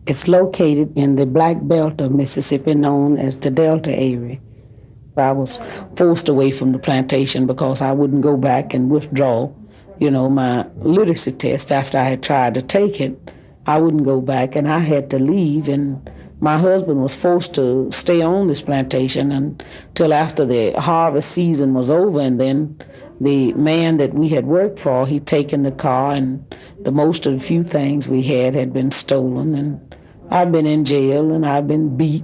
It's located in the black belt of Mississippi known as the Delta area. I was forced away from the plantation because I wouldn't go back and withdraw, my literacy test after I had tried to take it. I wouldn't go back, and I had to leave, and my husband was forced to stay on this plantation until after the harvest season was over, and then the man that we had worked for, he'd taken the car, and the most of the few things we had been stolen, and I've been in jail, and I've been beat.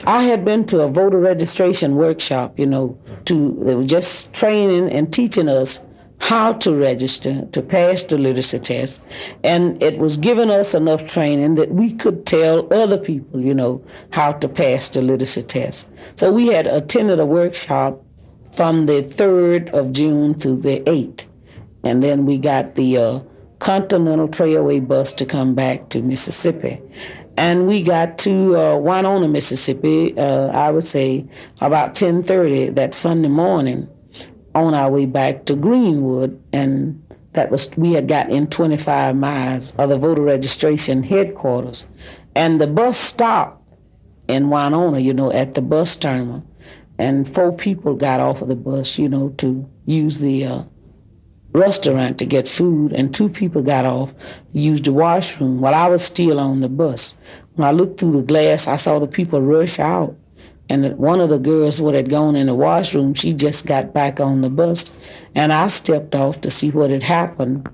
I had been to a voter registration workshop, they were just training and teaching us how to register to pass the literacy test. And it was giving us enough training that we could tell other people, how to pass the literacy test. So we had attended a workshop from the 3rd of June to the 8th. And then we got the Continental Trailway bus to come back to Mississippi. And we got to Winona, Mississippi, I would say about 10:30 that Sunday morning on our way back to Greenwood. And we had got in 25 miles of the voter registration headquarters. And the bus stopped in Winona, at the bus terminal. And 4 people got off of the bus, to use the restaurant to get food, and 2 people got off to use the washroom while I was still on the bus. When I looked through the glass, I saw the people rush out, and one of the girls who had gone in the washroom, she just got back on the bus, and I stepped off to see what had happened.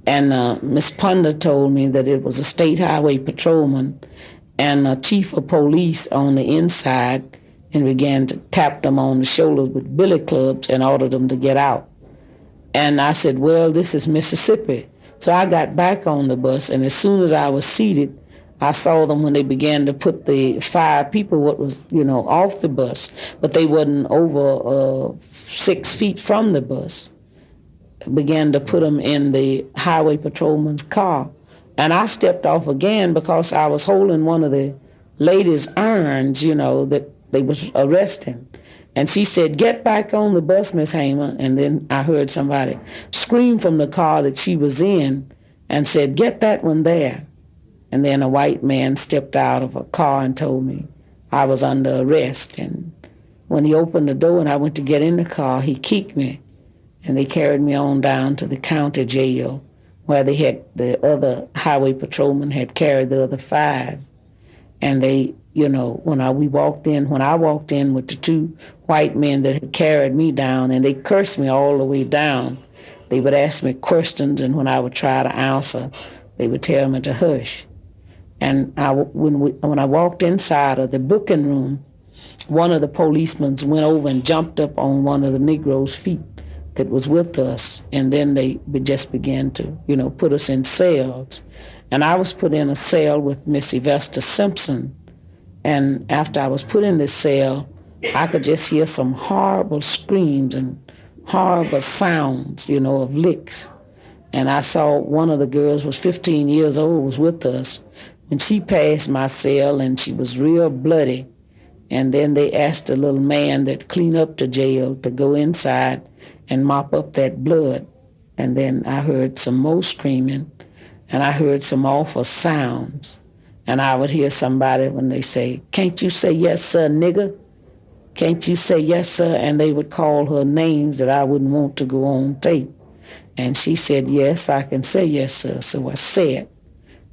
And Miss Ponder told me that it was a state highway patrolman and a chief of police on the inside, and began to tap them on the shoulders with billy clubs and ordered them to get out. And I said, well, this is Mississippi. So I got back on the bus, and as soon as I was seated, I saw them when they began to put the 5 people, what was, off the bus, but they wasn't over 6 feet from the bus, began to put them in the highway patrolman's car. And I stepped off again because I was holding one of the ladies' irons, that they was arresting. And she said, get back on the bus, Miss Hamer. And then I heard somebody scream from the car that she was in and said, get that one there. And then a white man stepped out of a car and told me I was under arrest. And when he opened the door and I went to get in the car, he kicked me. And they carried me on down to the county jail where the other highway patrolman had carried the other 5. And they, when I walked in with the 2 white men that had carried me down, and they cursed me all the way down. They would ask me questions, and when I would try to answer, they would tell me to hush. And when I walked inside of the booking room, one of the policemen went over and jumped up on one of the Negroes' feet that was with us, and then they just began to, put us in cells. And I was put in a cell with Miss Yvesta Simpson. And after I was put in this cell, I could just hear some horrible screams and horrible sounds, of licks. And I saw one of the girls was 15 years old, was with us. And she passed my cell, and she was real bloody. And then they asked the little man that cleaned up the jail to go inside and mop up that blood. And then I heard some more screaming, and I heard some awful sounds. And I would hear somebody when they say, can't you say yes, sir, nigger? Can't you say yes, sir? And they would call her names that I wouldn't want to go on tape. And she said, yes, I can say yes, sir. So I said.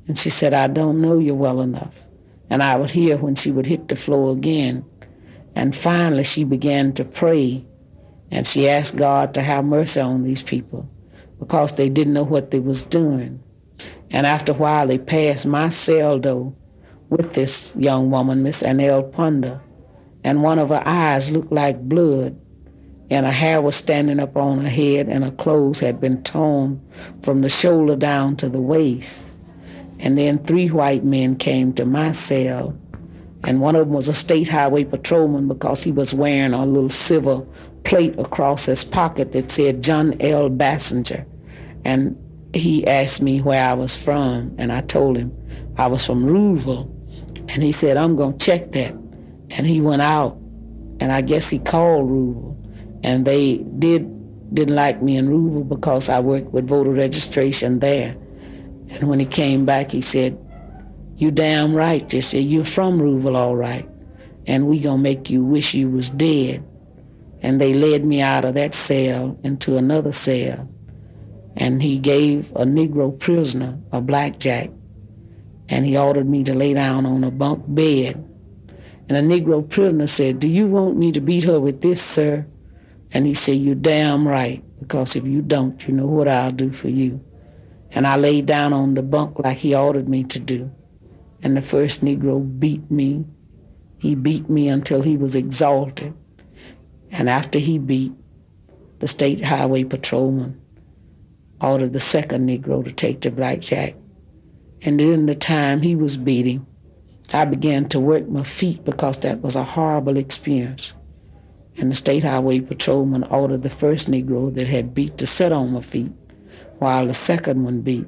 And she said, I don't know you well enough. And I would hear when she would hit the floor again. And finally she began to pray. And she asked God to have mercy on these people because they didn't know what they was doing. And after a while, they passed my cell door with this young woman, Miss Annelle Ponder, and one of her eyes looked like blood, and her hair was standing up on her head, and her clothes had been torn from the shoulder down to the waist. And then 3 white men came to my cell, and one of them was a state highway patrolman because he was wearing a little silver plate across his pocket that said John L. Bassinger. And he asked me where I was from, and I told him I was from Rouville. And he said, I'm going to check that. And he went out, and I guess he called Rouville. And they didn't like me in Rouville because I worked with voter registration there. And when he came back, he said, You damn right. They said, you're from Ruville, all right, and we gonna make you wish you was dead. And they led me out of that cell into another cell, and he gave a Negro prisoner a blackjack, and he ordered me to lay down on a bunk bed. And a Negro prisoner said, do you want me to beat her with this, sir? And he said, you're damn right, because if you don't, you know what I'll do for you. And I laid down on the bunk like he ordered me to do. And the first Negro beat me. He beat me until he was exhausted. And after he beat, the state highway patrolman ordered the second Negro to take the blackjack. And during the time he was beating, I began to work my feet because that was a horrible experience. And the state highway patrolman ordered the first Negro that had beat to sit on my feet while the second one beat.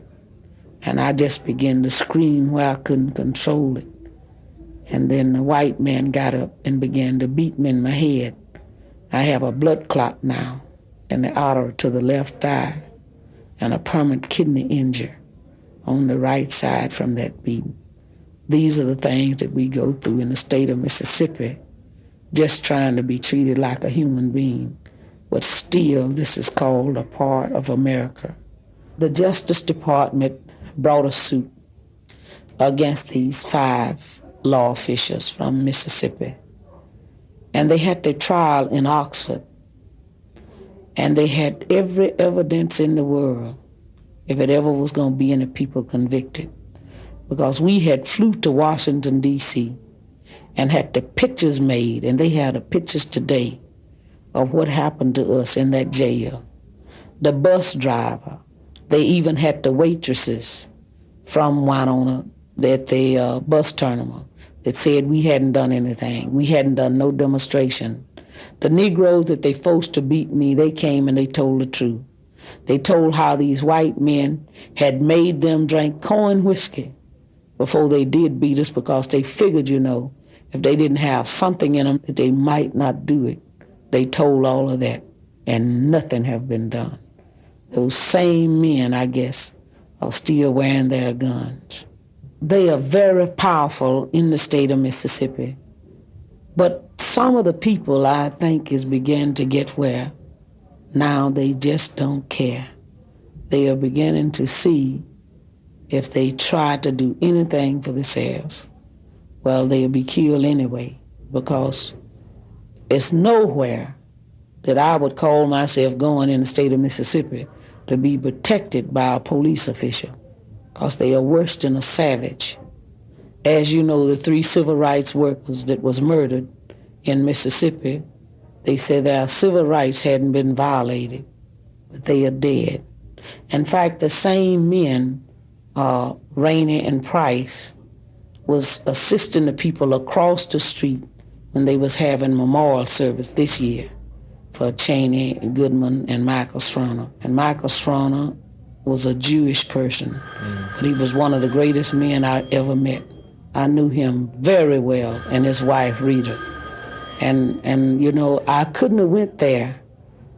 And I just began to scream where I couldn't control it. And then the white man got up and began to beat me in my head. I have a blood clot now in the artery to the left thigh and a permanent kidney injury on the right side from that beating. These are the things that we go through in the state of Mississippi, just trying to be treated like a human being. But still, this is called a part of America. The Justice Department brought a suit against these 5 law officials from Mississippi. And they had their trial in Oxford. And they had every evidence in the world, if it ever was going to be any people convicted. Because we had flew to Washington, D.C., and had the pictures made, and they have the pictures today of what happened to us in that jail. The bus driver, they even had the waitresses from Winona at the bus terminal that said we hadn't done anything. We hadn't done no demonstration. The Negroes that they forced to beat me, they came and they told the truth. They told how these white men had made them drink corn whiskey before they did beat us because they figured, you know, if they didn't have something in them, that they might not do it. They told all of that, and nothing have been done. Those same men, I guess, are still wearing their guns. They are very powerful in the state of Mississippi. But some of the people, I think, is beginning to get where now they just don't care. They are beginning to see if they try to do anything for themselves, well, they'll be killed anyway, because it's nowhere that I would call myself going in the state of Mississippi to be protected by a police official, because they are worse than a savage. As you know, the 3 civil rights workers that was murdered in Mississippi, they said their civil rights hadn't been violated, but they are dead. In fact, the same men, Rainey and Price, was assisting the people across the street when they was having memorial service this year for Cheney, Goodman, and Michael Schroner. And Michael Schroner was a Jewish person, but he was one of the greatest men I ever met. I knew him very well, and his wife, Rita. And you know, I couldn't have went there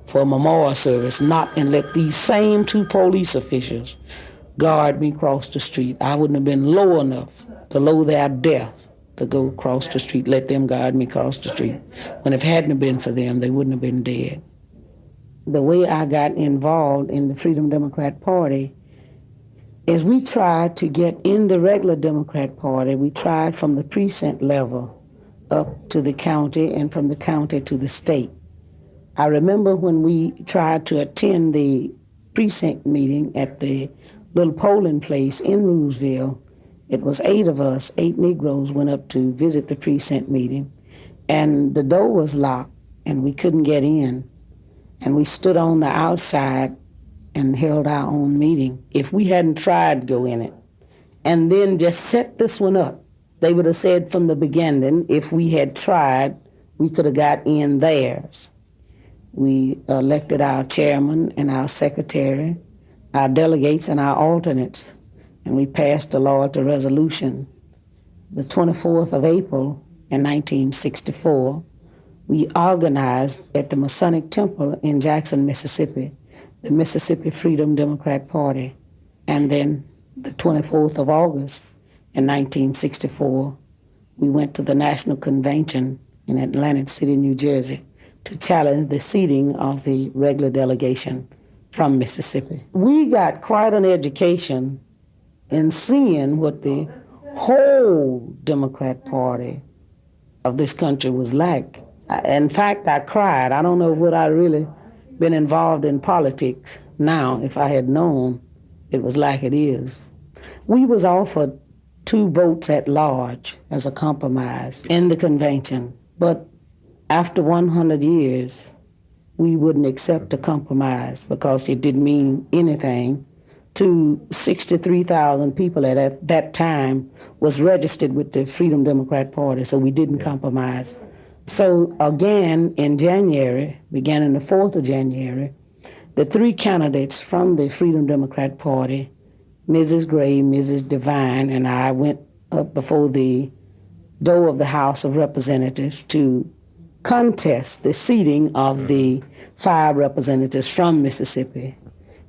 for a memorial service and let these same 2 police officials guard me across the street. I wouldn't have been low enough to low their death to go across the street, let them guard me across the street. When if it hadn't been for them, they wouldn't have been dead. The way I got involved in the Freedom Democrat Party is we tried to get in the regular Democrat Party. We tried from the precinct level up to the county and from the county to the state. I remember when we tried to attend the precinct meeting at the little polling place in Roosevelt. It was 8 of us, 8 Negroes went up to visit the precinct meeting, and the door was locked and we couldn't get in. And we stood on the outside and held our own meeting. If we hadn't tried to go in it and then just set this one up, they would have said from the beginning, if we had tried, we could have got in theirs. We elected our chairman and our secretary, our delegates and our alternates, and we passed the law to resolution. The 24th of April in 1964, we organized at the Masonic Temple in Jackson, Mississippi, the Mississippi Freedom Democrat Party. And then the 24th of August in 1964. We went to the National Convention in Atlantic City, New Jersey, to challenge the seating of the regular delegation from Mississippi. We got quite an education in seeing what the whole Democrat Party of this country was like. In fact, I cried. I don't know would I really been involved in politics now if I had known it was like it is. We was offered 2 votes at large as a compromise in the convention, but after 100 years, we wouldn't accept a compromise because it didn't mean anything to 63,000 people at that time was registered with the Freedom Democrat Party, so we didn't compromise. So again, in January, beginning the 4th of January, the 3 candidates from the Freedom Democrat Party, Mrs. Gray, Mrs. Devine, and I went up before the door of the House of Representatives to contest the seating of the 5 representatives from Mississippi.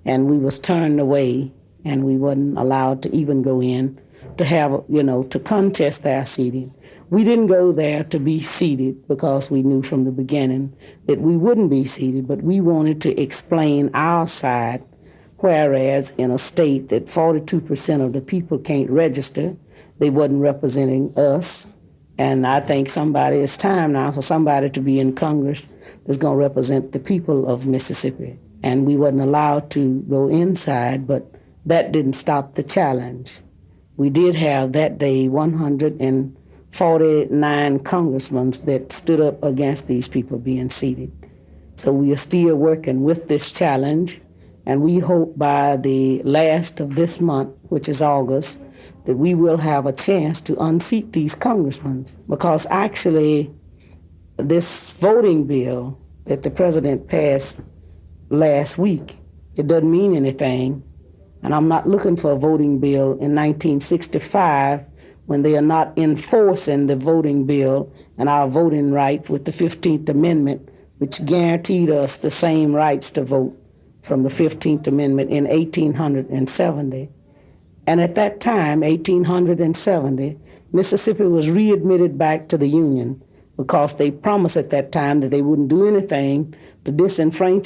And we was turned away, and we wasn't allowed to even go in to have, to contest their seating. We didn't go there to be seated because we knew from the beginning that we wouldn't be seated, but we wanted to explain our side, whereas in a state that 42% of the people can't register, they wasn't representing us. And I think it's time now for somebody to be in Congress that's going to represent the people of Mississippi. And we wasn't allowed to go inside, but that didn't stop the challenge. We did have that day 149 congressmen that stood up against these people being seated. So we are still working with this challenge, and we hope by the last of this month, which is August, that we will have a chance to unseat these congressmen, because actually this voting bill that the president passed last week, it doesn't mean anything. And I'm not looking for a voting bill in 1965 when they are not enforcing the voting bill and our voting rights with the 15th Amendment, which guaranteed us the same rights to vote from the 15th Amendment in 1870. And at that time, 1870, Mississippi was readmitted back to the Union because they promised at that time that they wouldn't do anything to disenfranchise